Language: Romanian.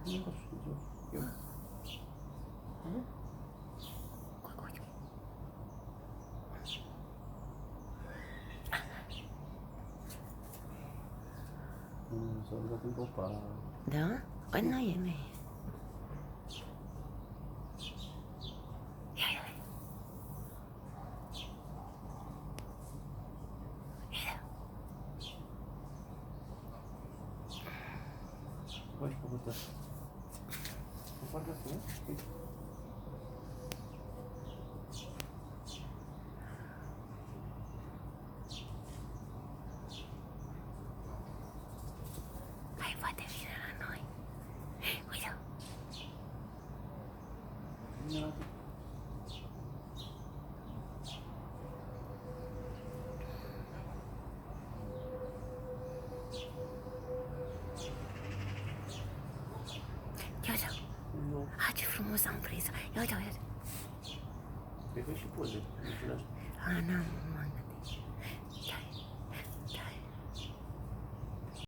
Nu știu. Eu. S-a urcat în popa. Da? Păi nu e, nu e. Ia, ia. Ia. Faci povestea asta. O fac asta, nu? Uite. Hai, poate vine la noi. Uite. Vine la tine. Ia uite. Nu. A, ce frumos am prins. Ia uite, uite. Cred că și poze. Nu știu. A, n-am, m-am gândit.